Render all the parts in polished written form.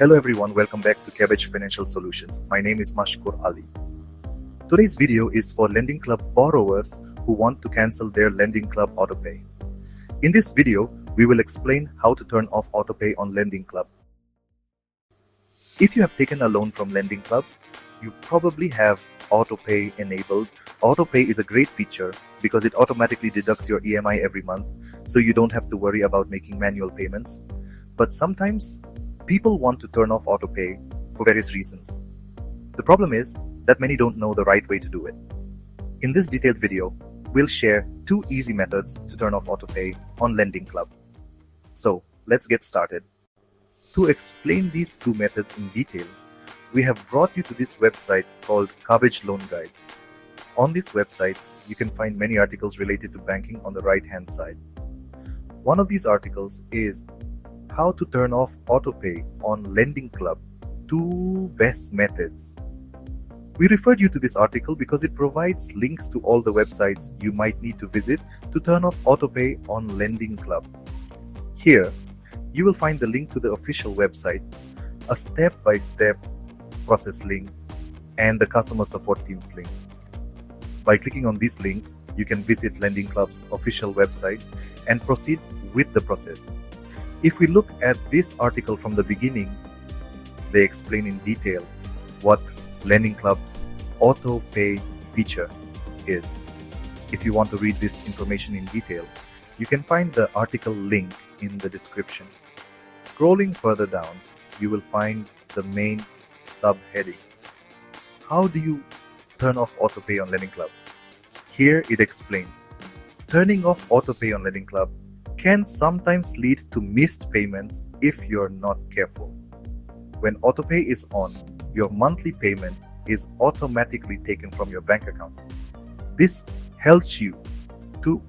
Hello everyone, welcome back to Cabbage Financial Solutions. My name is Mashkur Ali. Today's video is for Lending Club borrowers who want to cancel their Lending Club autopay. In this video, we will explain how to turn off autopay on Lending Club. If you have taken a loan from Lending Club, you probably have autopay enabled. Autopay is a great feature because it automatically deducts your EMI every month, so you don't have to worry about making manual payments. But sometimes people want to turn off autopay for various reasons. The problem is that many don't know the right way to do it. In this detailed video, we'll share 2 easy methods to turn off autopay on Lending Club. So let's get started. To explain these 2 methods in detail, we have brought you to this website called Cabbage Loan Guide. On this website, you can find many articles related to banking on the right-hand side. One of these articles is how to turn off autopay on Lending Club, 2 best methods. We referred you to this article because it provides links to all the websites you might need to visit to turn off autopay on Lending Club. Here, you will find the link to the official website, a step-by-step process link, and the customer support team's link. By clicking on these links, you can visit Lending Club's official website and proceed with the process. If we look at this article from the beginning, they explain in detail what Lending Club's autopay feature is. If you want to read this information in detail, you can find the article link in the description. Scrolling further down, you will find the main subheading. How do you turn off autopay on Lending Club? Here it explains, turning off autopay on Lending Club can sometimes lead to missed payments if you're not careful. When autopay is on, your monthly payment is automatically taken from your bank account. This helps you to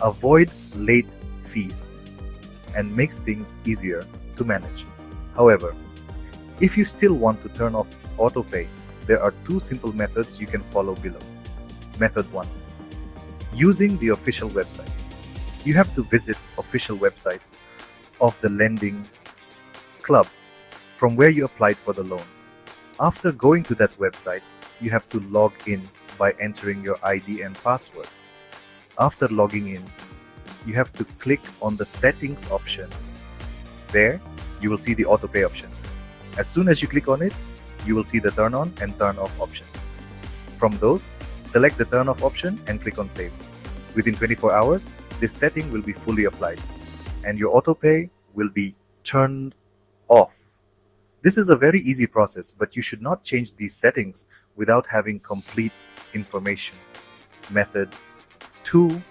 avoid late fees and makes things easier to manage. However, if you still want to turn off autopay, there are 2 simple methods you can follow below. Method 1. Using the official website. You have to visit official website of the Lending Club from where you applied for the loan. After going to that website, you have to log in by entering your ID and password. After logging in, you have to click on the settings option. There, you will see the autopay option. As soon as you click on it, you will see the turn on and turn off options. From those, select the turn off option and click on save. Within 24 hours, this setting will be fully applied and your autopay will be turned off. This is a very easy process, but you should not change these settings without having complete information. Method 2.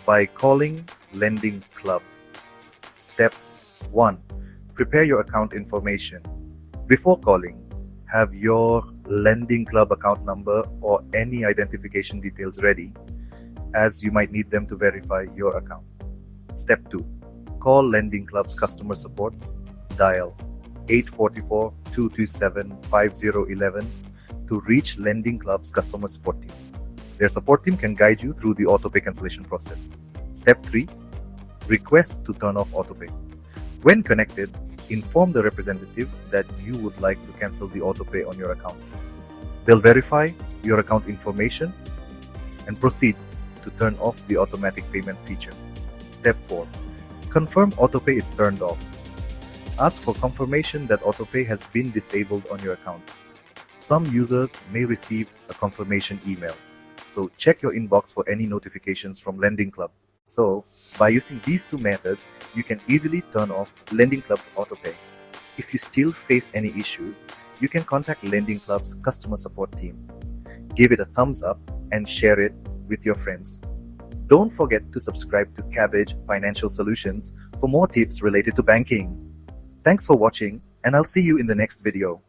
By calling Lending Club. Step 1. Prepare your account information. Before calling, have your Lending Club account number or any identification details ready, as you might need them to verify your account. Step 2. Call Lending Club's customer support. Dial 844-227-5011 to reach Lending Club's customer support team. Their support team can guide you through the autopay cancellation process. Step 3. Request to turn off autopay. When connected, inform the representative that you would like to cancel the autopay on your account. They'll verify your account information and proceed to turn off the automatic payment feature. Step 4. Confirm autopay is turned off. Ask for confirmation that autopay has been disabled on your account. Some users may receive a confirmation email, so check your inbox for any notifications from Lending Club. So, by using these 2 methods, you can easily turn off Lending Club's autopay. If you still face any issues, you can contact Lending Club's customer support team. Give it a thumbs up and share it with your friends. Don't forget to subscribe to Cabbage Financial Solutions for more tips related to banking. Thanks for watching, and I'll see you in the next video.